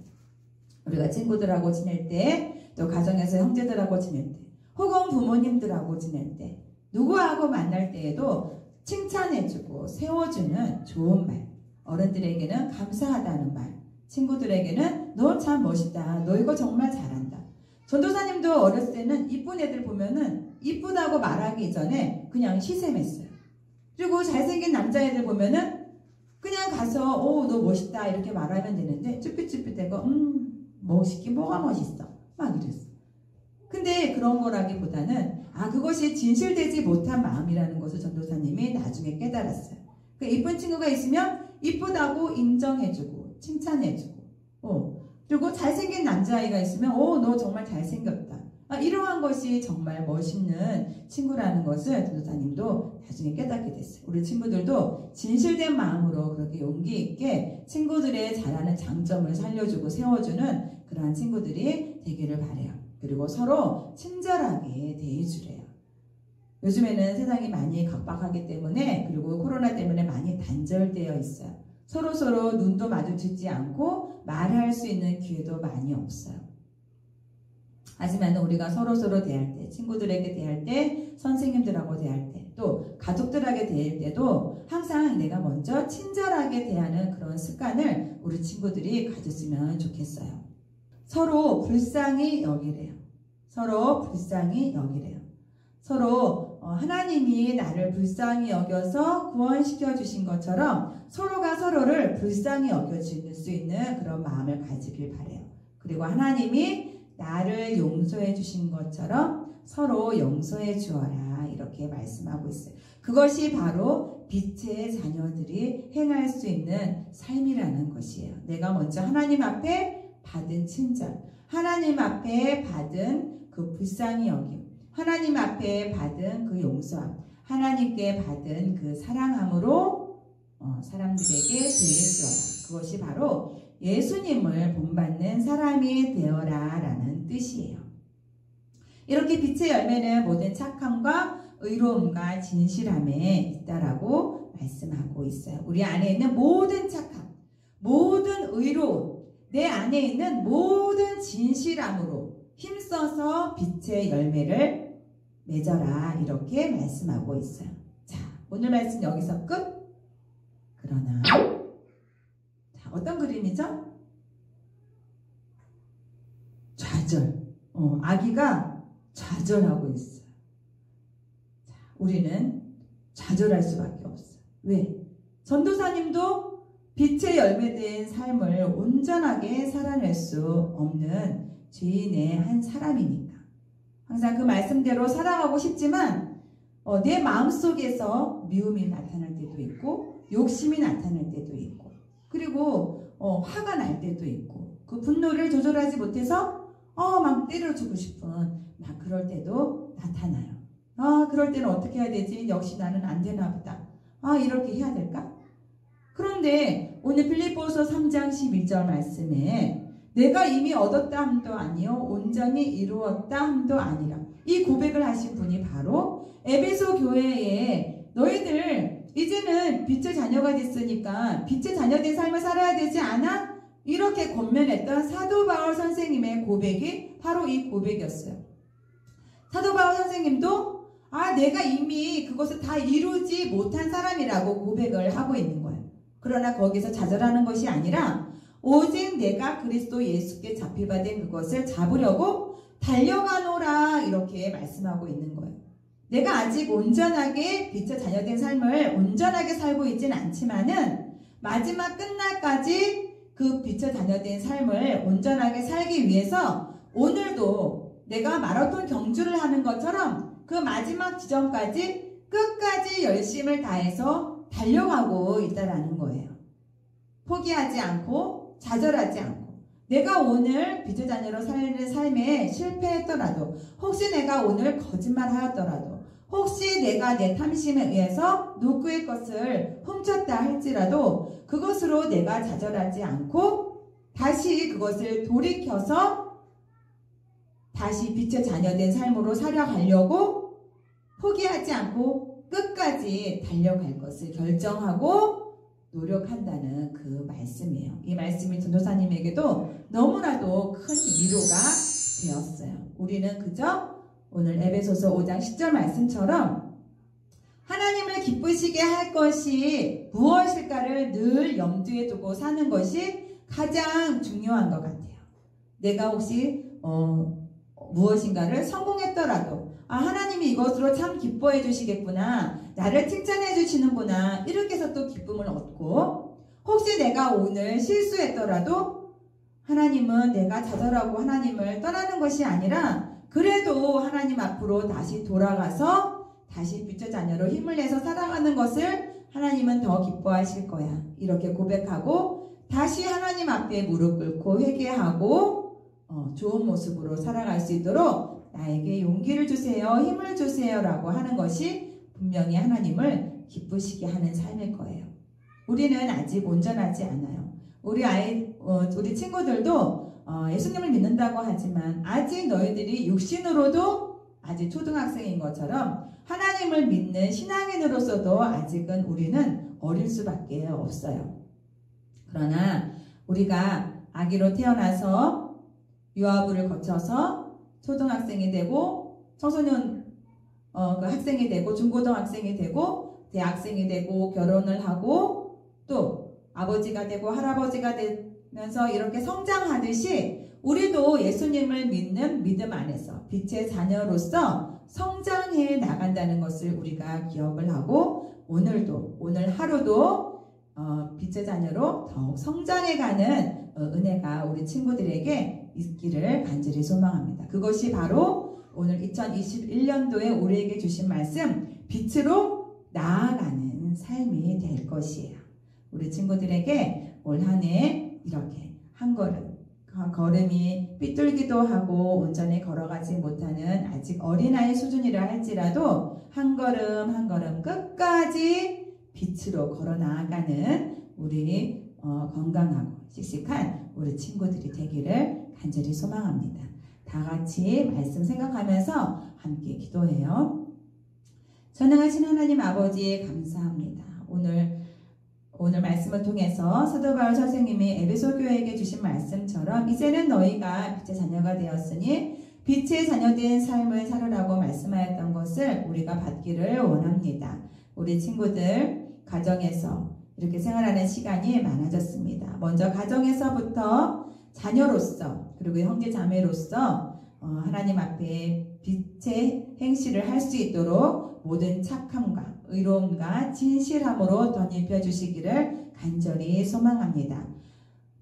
우리가 친구들하고 지낼 때, 또 가정에서 형제들하고 지낼 때, 혹은 부모님들하고 지낼 때, 누구하고 만날 때에도 칭찬해주고 세워주는 좋은 말, 어른들에게는 감사하다는 말, 친구들에게는 너 참 멋있다, 너 이거 정말 잘한다. 전도사님도 어렸을 때는 이쁜 애들 보면은 이쁘다고 말하기 전에 그냥 시샘했어요. 그리고 잘생긴 남자애들 보면은 그냥 가서 너 멋있다 이렇게 말하면 되는데 쭈삣쭈삣대고 멋있긴 뭐가 멋있어 막 이랬어. 근데 그런 거라기보다는 그것이 진실되지 못한 마음이라는 것을 전도사님이 나중에 깨달았어요. 그 이쁜 친구가 있으면 이쁘다고 인정해주고 칭찬해주고 그리고 잘생긴 남자아이가 있으면 너 정말 잘생겼다. 이러한 것이 정말 멋있는 친구라는 것을 전도사님도 나중에 깨닫게 됐어요. 우리 친구들도 진실된 마음으로 그렇게 용기 있게 친구들의 잘하는 장점을 살려주고 세워주는 그러한 친구들이 되기를 바라요. 그리고 서로 친절하게 대해주래요. 요즘에는 세상이 많이 각박하기 때문에, 그리고 코로나 때문에 많이 단절되어 있어요. 서로 눈도 마주치지 않고 말할 수 있는 기회도 많이 없어요. 하지만 우리가 서로 대할 때, 친구들에게 대할 때, 선생님들하고 대할 때, 또 가족들에게 대할 때도 항상 내가 먼저 친절하게 대하는 그런 습관을 우리 친구들이 가졌으면 좋겠어요. 서로 불쌍히 여기래요. 서로 하나님이 나를 불쌍히 여겨서 구원시켜 주신 것처럼 서로가 서로를 불쌍히 여겨줄 수 있는 그런 마음을 가지길 바라요. 그리고 하나님이 나를 용서해 주신 것처럼 서로 용서해 주어라, 이렇게 말씀하고 있어요. 그것이 바로 빛의 자녀들이 행할 수 있는 삶이라는 것이에요. 내가 먼저 하나님 앞에 받은 친절, 하나님 앞에 받은 그 불쌍히 여김, 하나님 앞에 받은 그 용서함, 하나님께 받은 그 사랑함으로 사람들에게 대해주어라. 그것이 바로 예수님을 본받는 사람이 되어라 라는 뜻이에요. 이렇게 빛의 열매는 모든 착함과 의로움과 진실함에 있다라고 말씀하고 있어요. 우리 안에 있는 모든 착함, 모든 의로움, 내 안에 있는 모든 진실함으로 힘써서 빛의 열매를 맺어라, 이렇게 말씀하고 있어요. 자, 오늘 말씀 여기서 끝. 그러나 어떤 그림이죠? 좌절. 아기가 좌절하고 있어요. 자, 우리는 좌절할 수밖에 없어요. 왜? 전도사님도 빛의 열매된 삶을 온전하게 살아낼 수 없는 죄인의 한 사람이니까 항상 그 말씀대로 살아가고 싶지만 내 마음속에서 미움이 나타날 때도 있고, 욕심이 나타날 때도 있고, 그리고 화가 날 때도 있고, 그 분노를 조절하지 못해서 막 때려주고 싶은 막 그럴 때도 나타나요. 그럴 때는 어떻게 해야 되지? 역시 나는 안 되나 보다. 이렇게 해야 될까? 그런데 오늘 빌립보서 3장 11절 말씀에 내가 이미 얻었다 함도 아니요 온전히 이루었다 함도 아니라, 이 고백을 하신 분이 바로 에베소 교회에 너희들 이제는 빛의 자녀가 됐으니까 빛의 자녀된 삶을 살아야 되지 않아? 이렇게 권면했던 사도 바울 선생님의 고백이 바로 이 고백이었어요. 사도 바울 선생님도 내가 이미 그것을 다 이루지 못한 사람이라고 고백을 하고 있는 거예요. 그러나 거기서 좌절하는 것이 아니라 오직 내가 그리스도 예수께 잡히받은 그것을 잡으려고 달려가노라, 이렇게 말씀하고 있는 거예요. 내가 아직 온전하게 빛의 자녀된 삶을 온전하게 살고 있진 않지만은 마지막 끝날까지 그 빛의 자녀된 삶을 온전하게 살기 위해서 오늘도 내가 마라톤 경주를 하는 것처럼 그 마지막 지점까지 끝까지 열심을 다해서 달려가고 있다라는 거예요. 포기하지 않고 좌절하지 않고, 내가 오늘 빛의 자녀로 사는 삶에 실패했더라도, 혹시 내가 오늘 거짓말하였더라도, 혹시 내가 내 탐심에 의해서 누구의 것을 훔쳤다 할지라도 그것으로 내가 좌절하지 않고 다시 그것을 돌이켜서 다시 빛의 자녀된 삶으로 살아가려고 포기하지 않고 끝까지 달려갈 것을 결정하고 노력한다는 그 말씀이에요. 이 말씀이 전도사님에게도 너무나도 큰 위로가 되었어요. 우리는 그저 오늘 에베소서 5장 10절 말씀처럼 하나님을 기쁘시게 할 것이 무엇일까를 늘 염두에 두고 사는 것이 가장 중요한 것 같아요. 내가 혹시 무엇인가를 성공했더라도 하나님이 이것으로 참 기뻐해 주시겠구나, 나를 칭찬해 주시는구나, 이렇게 해서 또 기쁨을 얻고, 혹시 내가 오늘 실수했더라도 하나님은 내가 좌절하고 하나님을 떠나는 것이 아니라 그래도 하나님 앞으로 다시 돌아가서 다시 빛의 자녀로 힘을 내서 살아가는 것을 하나님은 더 기뻐하실 거야, 이렇게 고백하고 다시 하나님 앞에 무릎 꿇고 회개하고 좋은 모습으로 살아갈 수 있도록 나에게 용기를 주세요, 힘을 주세요 라고 하는 것이 분명히 하나님을 기쁘시게 하는 삶일 거예요. 우리는 아직 온전하지 않아요. 우리 친구들도 예수님을 믿는다고 하지만 아직 너희들이 육신으로도 아직 초등학생인 것처럼 하나님을 믿는 신앙인으로서도 아직은 우리는 어릴 수밖에 없어요. 그러나 우리가 아기로 태어나서 유아부를 거쳐서 초등학생이 되고 청소년 그 학생이 되고 중고등학생이 되고 대학생이 되고 결혼을 하고 또 아버지가 되고 할아버지가 되면서 이렇게 성장하듯이 우리도 예수님을 믿는 믿음 안에서 빛의 자녀로서 성장해 나간다는 것을 우리가 기억을 하고 오늘 하루도 빛의 자녀로 더욱 성장해가는 은혜가 우리 친구들에게 있기를 간절히 소망합니다. 그것이 바로 오늘 2021년도에 우리에게 주신 말씀, 빛으로 나아가는 삶이 될 것이에요. 우리 친구들에게 올 한 해 이렇게 한 걸음이 삐뚤기도 하고 온전히 걸어가지 못하는 아직 어린아이 수준이라 할지라도 한 걸음 한 걸음 끝까지 빛으로 걸어 나아가는 우리 건강하고 씩씩한 우리 친구들이 되기를 간절히 소망합니다. 다 같이 말씀 생각하면서 함께 기도해요. 전능하신 하나님 아버지 감사합니다. 오늘 말씀을 통해서 사도 바울 선생님이 에베소 교회에게 주신 말씀처럼 이제는 너희가 빛의 자녀가 되었으니 빛의 자녀된 삶을 살으라고 말씀하였던 것을 우리가 받기를 원합니다. 우리 친구들 가정에서 이렇게 생활하는 시간이 많아졌습니다. 먼저 가정에서부터 자녀로서 그리고 형제 자매로서 하나님 앞에 빛의 행실을 할 수 있도록 모든 착함과 의로움과 진실함으로 덧입혀 주시기를 간절히 소망합니다.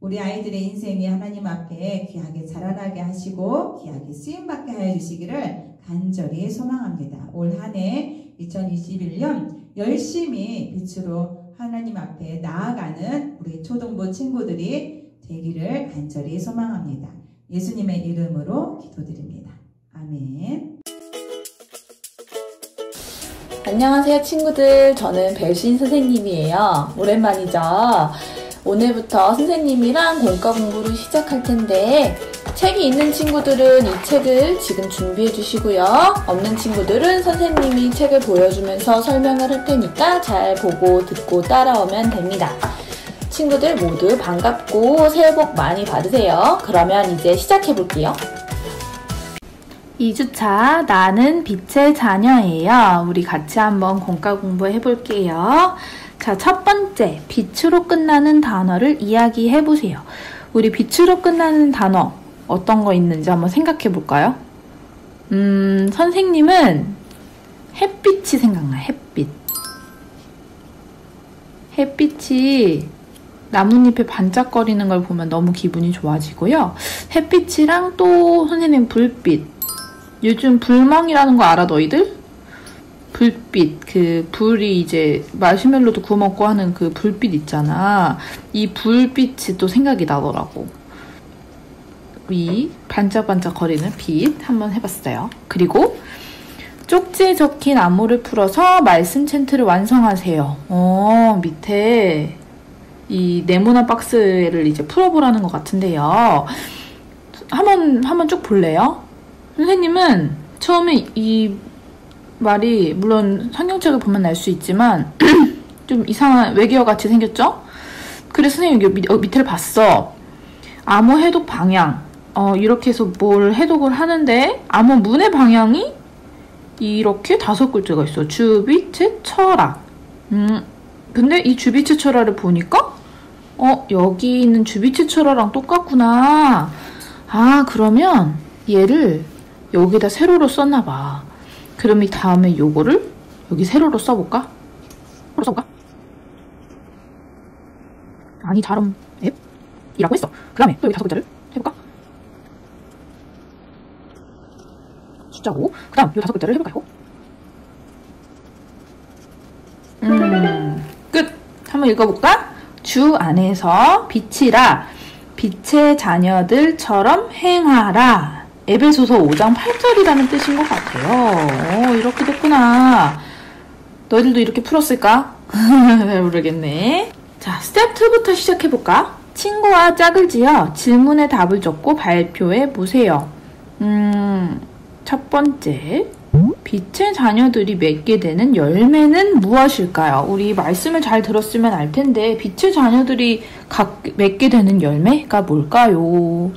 우리 아이들의 인생이 하나님 앞에 귀하게 자라나게 하시고 귀하게 쓰임받게 하여 주시기를 간절히 소망합니다. 올 한 해 2021년 열심히 빛으로 하나님 앞에 나아가는 우리 초등부 친구들이 되기를 간절히 소망합니다. 예수님의 이름으로 기도드립니다. 아멘. 안녕하세요 친구들, 저는 별신 선생님이에요. 오랜만이죠? 오늘부터 선생님이랑 공과 공부를 시작할 텐데 책이 있는 친구들은 이 책을 지금 준비해 주시고요. 없는 친구들은 선생님이 책을 보여주면서 설명을 할 테니까 잘 보고 듣고 따라오면 됩니다. 친구들 모두 반갑고 새해 복 많이 받으세요. 그러면 이제 시작해 볼게요. 2주차 나는 빛의 자녀예요. 우리 같이 한번 공과 공부해 볼게요. 자, 첫 번째 빛으로 끝나는 단어를 이야기해 보세요. 우리 빛으로 끝나는 단어 어떤 거 있는지 한번 생각해 볼까요? 선생님은 햇빛이 생각나요. 햇빛. 햇빛이 나뭇잎에 반짝거리는 걸 보면 너무 기분이 좋아지고요. 햇빛이랑 또 선생님 불빛. 요즘 불멍이라는 거 알아 너희들? 불빛, 그 불이 이제 마시멜로도 구워 먹고 하는 그 불빛 있잖아. 이 불빛이 또 생각이 나더라고. 이 반짝반짝거리는 빛 한번 해봤어요. 그리고 쪽지에 적힌 안무를 풀어서 말씀 챈트를 완성하세요. 밑에 이 네모난 박스를 이제 풀어보라는 것 같은데요. 한번 쭉 볼래요? 선생님은 처음에 이 말이 물론 성경책을 보면 알 수 있지만 좀 이상한 외계어 같이 생겼죠? 그래서 선생님 여기 밑에를 봤어. 암호 해독 방향. 이렇게 해서 뭘 해독을 하는데 암호 문의 방향이 이렇게 5글자가 있어. 주빛의 철학. 근데 이 주빛의 철학을 보니까 여기 있는 주빛의 철학랑 똑같구나. 아, 그러면 얘를 여기다 세로로 썼나봐. 그럼 이 다음에 요거를 여기 세로로 써볼까? 아니, 자름 앱이라고 했어. 그 다음에 또 여기 5글자를 해볼까? 숫자고. 그 다음 요 5글자를 해볼까요? 끝! 한번 읽어볼까? 주 안에서 빛이라 빛의 자녀들처럼 행하라. 에베소서 5장 8절이라는 뜻인 것 같아요. 이렇게 됐구나. 너희들도 이렇게 풀었을까? 잘 모르겠네. 자, 스텝 2부터 시작해볼까? 친구와 짝을 지어 질문에 답을 적고 발표해 보세요. 첫 번째, 빛의 자녀들이 맺게 되는 열매는 무엇일까요? 우리 말씀을 잘 들었으면 알 텐데 빛의 자녀들이 맺게 되는 열매가 뭘까요?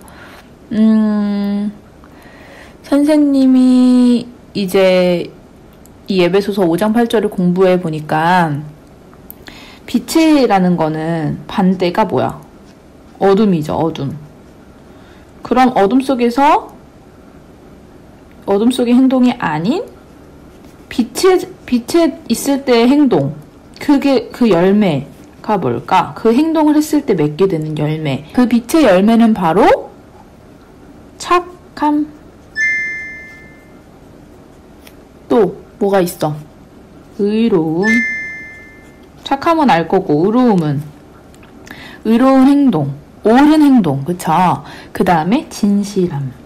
선생님이 이제 이 에베소서 5장 8절을 공부해 보니까 빛이라는 거는 반대가 뭐야? 어둠이죠, 어둠. 그럼 어둠 속의 행동이 아닌 빛에 있을 때의 행동, 그게 그 열매가 뭘까? 그 행동을 했을 때 맺게 되는 열매. 그 빛의 열매는 바로 착함. 또 뭐가 있어? 의로움. 착함은 알 거고 의로운 행동, 옳은 행동, 그쵸? 그 다음에 진실함.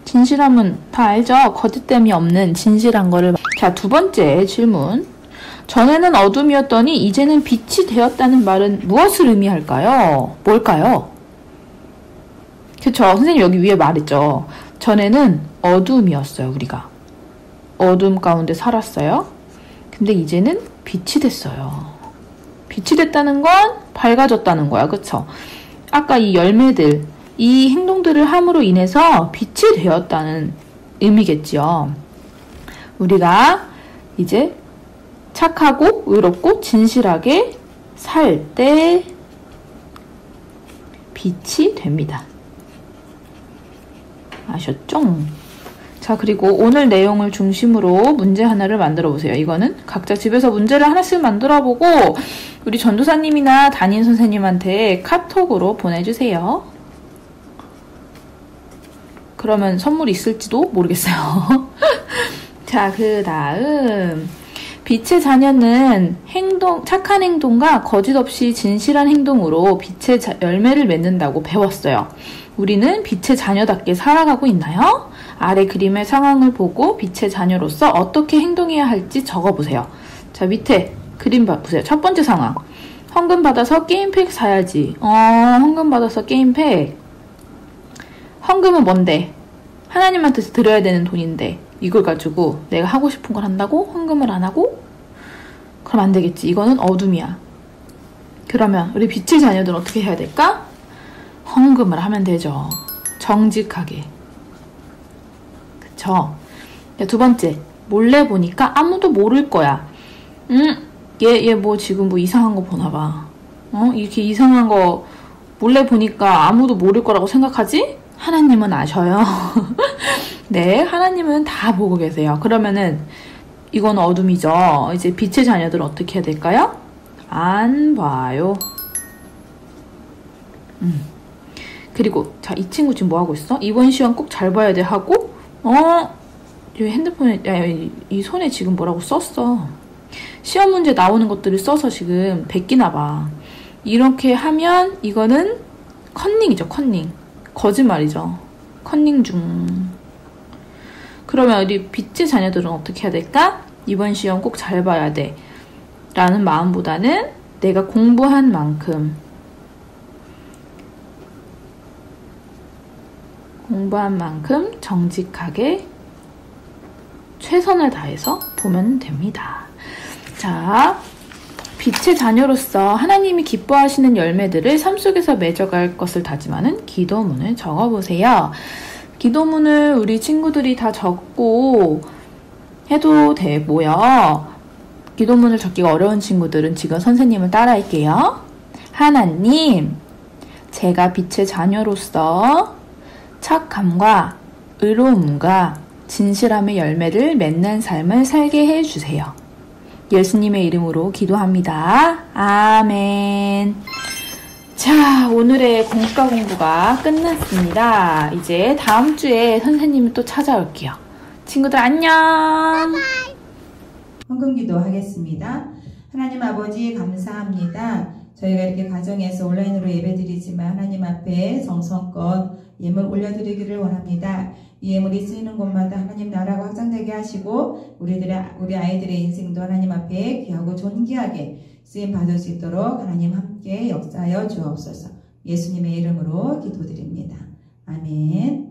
진실함은 다 알죠? 거짓됨이 없는 진실한 거를. 자, 두 번째 질문. 전에는 어둠이었더니 이제는 빛이 되었다는 말은 무엇을 의미할까요? 뭘까요? 그쵸? 선생님 여기 위에 말했죠. 전에는 어둠이었어요, 우리가. 어둠 가운데 살았어요. 근데 이제는 빛이 됐어요. 빛이 됐다는 건 밝아졌다는 거야, 그쵸? 아까 이 열매들, 이 행동들을 함으로 인해서 빛이 되었다는 의미겠지요. 우리가 이제 착하고 의롭고 진실하게 살 때 빛이 됩니다. 아셨죠? 자, 그리고 오늘 내용을 중심으로 문제 하나를 만들어 보세요. 이거는 각자 집에서 문제를 하나씩 만들어 보고 우리 전도사님이나 담임 선생님한테 카톡으로 보내주세요. 그러면 선물이 있을지도 모르겠어요. 자, 그 다음 빛의 자녀는 착한 행동과 거짓 없이 진실한 행동으로 빛의 열매를 맺는다고 배웠어요. 우리는 빛의 자녀답게 살아가고 있나요? 아래 그림의 상황을 보고 빛의 자녀로서 어떻게 행동해야 할지 적어보세요. 자, 밑에 그림 보세요. 첫 번째 상황. 헌금 받아서 게임팩 사야지. 헌금 받아서 게임팩. 헌금은 뭔데? 하나님한테 드려야 되는 돈인데 이걸 가지고 내가 하고 싶은 걸 한다고? 헌금을 안 하고? 그럼 안 되겠지. 이거는 어둠이야. 그러면 우리 빛의 자녀들은 어떻게 해야 될까? 헌금을 하면 되죠. 정직하게. 그쵸? 두 번째, 몰래 보니까 아무도 모를 거야. 얘 뭐 지금 뭐 이상한 거 보나 봐. 이렇게 이상한 거 몰래 보니까 아무도 모를 거라고 생각하지? 하나님은 아셔요. 네, 하나님은 다 보고 계세요. 그러면은 이건 어둠이죠. 이제 빛의 자녀들은 어떻게 해야 될까요? 안 봐요. 그리고 자, 이 친구 지금 뭐 하고 있어? 이번 시험 꼭 잘 봐야 돼 하고 이 핸드폰에 이 손에 지금 뭐라고 썼어. 시험 문제 나오는 것들을 써서 지금 베끼나 봐. 이렇게 하면 이거는 컨닝이죠. 컨닝. 거짓말이죠. 컨닝 중. 그러면 우리 빛의 자녀들은 어떻게 해야 될까? 이번 시험 꼭 잘 봐야 돼 라는 마음보다는 내가 공부한 만큼 정직하게 최선을 다해서 보면 됩니다. 자, 빛의 자녀로서 하나님이 기뻐하시는 열매들을 삶 속에서 맺어갈 것을 다짐하는 기도문을 적어보세요. 기도문을 우리 친구들이 다 적고 해도 되고요. 기도문을 적기가 어려운 친구들은 지금 선생님을 따라할게요. 하나님, 제가 빛의 자녀로서 착함과 의로움과 진실함의 열매를 맺는 삶을 살게 해주세요. 예수님의 이름으로 기도합니다. 아멘. 자, 오늘의 공과 공부가 끝났습니다. 이제 다음 주에 선생님을 또 찾아올게요. 친구들 안녕. 헌금 기도하겠습니다. 하나님 아버지 감사합니다. 저희가 이렇게 가정에서 온라인으로 예배드리지만 하나님 앞에 정성껏 예물 올려드리기를 원합니다. 이 예물이 쓰이는 곳마다 하나님 나라가 확장되게 하시고 우리 아이들의 인생도 하나님 앞에 귀하고 존귀하게 쓰임 받을 수 있도록 하나님 함께 역사하여 주옵소서. 예수님의 이름으로 기도드립니다. 아멘.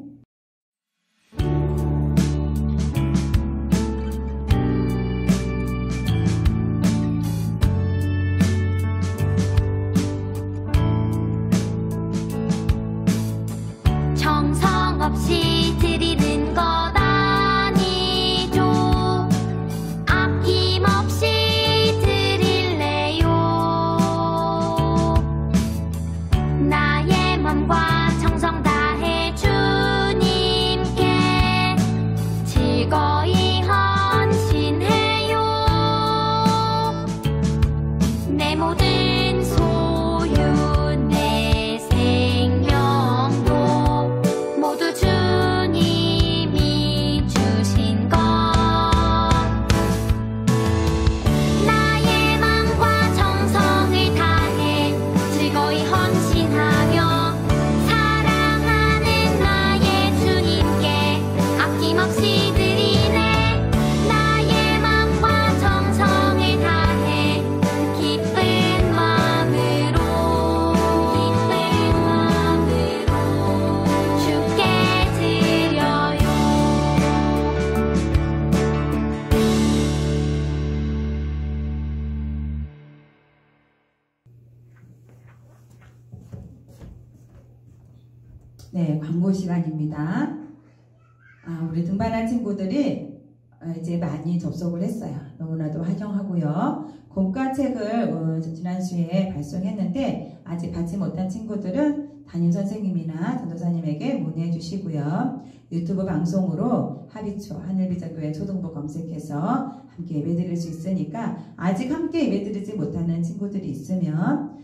네, 광고 시간입니다. 우리 등반한 친구들이 이제 많이 접속을 했어요. 너무나도 환영하고요. 공과책을 지난주에 발송했는데 아직 받지 못한 친구들은 담임 선생님이나 전도사님에게 문의해 주시고요. 유튜브 방송으로 하비초 하늘비전교회 초등부 검색해서 함께 예배드릴 수 있으니까 아직 함께 예배드리지 못하는 친구들이 있으면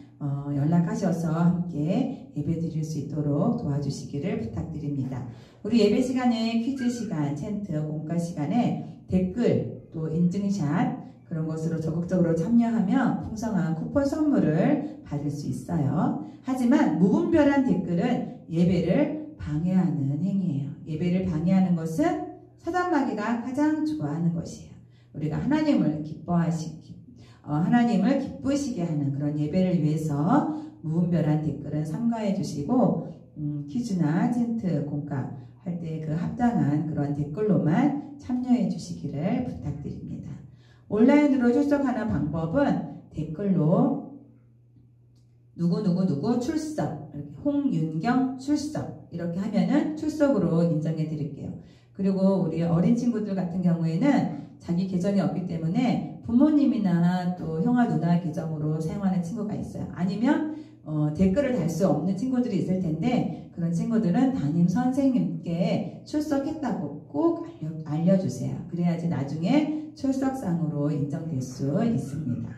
연락하셔서 함께 예배드릴 수 있도록 도와주시기를 부탁드립니다. 우리 예배 시간에 퀴즈 시간, 챈트, 공과 시간에 댓글, 또 인증샷 그런 것으로 적극적으로 참여하면 풍성한 쿠폰 선물을 받을 수 있어요. 하지만 무분별한 댓글은 예배를 방해하는 행위예요. 예배를 방해하는 것은 사단마귀가 가장 좋아하는 것이에요. 우리가 하나님을 하나님을 기쁘시게 하는 그런 예배를 위해서 무분별한 댓글은 삼가해 주시고 퀴즈나 챈트, 공과 할 때 그 합당한 그런 댓글로만 참여해 주시기를 부탁드립니다. 온라인으로 출석하는 방법은 댓글로 누구 출석, 이렇게 홍윤경 출석 이렇게 하면은 출석으로 인정해 드릴게요. 그리고 우리 어린 친구들 같은 경우에는 자기 계정이 없기 때문에 부모님이나 또 형아 누나 계정으로 사용하는 친구가 있어요. 아니면 댓글을 달 수 없는 친구들이 있을 텐데 그런 친구들은 담임 선생님께 출석했다고 꼭 알려주세요. 그래야지 나중에 출석상으로 인정될 수 있습니다.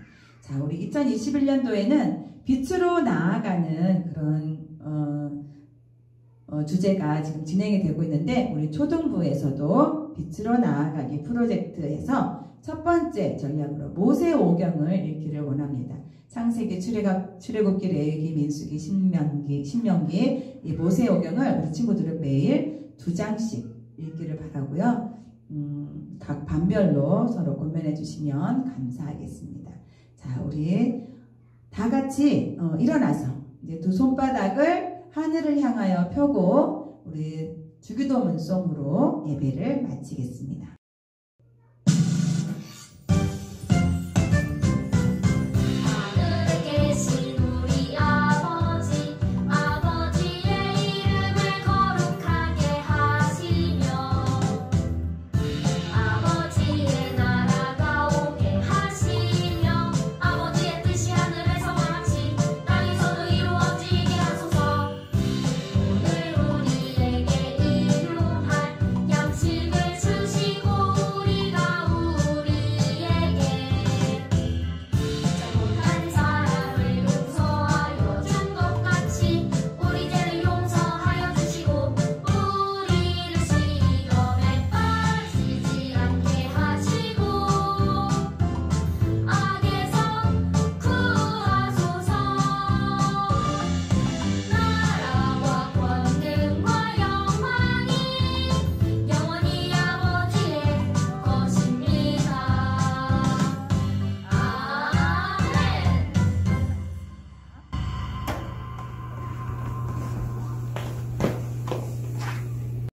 자, 우리 2021년도에는 빛으로 나아가는 그런 주제가 지금 진행이 되고 있는데 우리 초등부에서도 빛으로 나아가기 프로젝트에서 첫 번째 전략으로 모세오경을 읽기를 원합니다. 창세기, 출애굽기, 레위기, 민수기, 신명기 이 모세오경을 우리 친구들은 매일 2장씩 읽기를 바라고요. 각 반별로 서로 권면해 주시면 감사하겠습니다. 자, 우리 다 같이 일어나서 이제 두 손바닥을 하늘을 향하여 펴고 우리 주기도문송으로 예배를 마치겠습니다.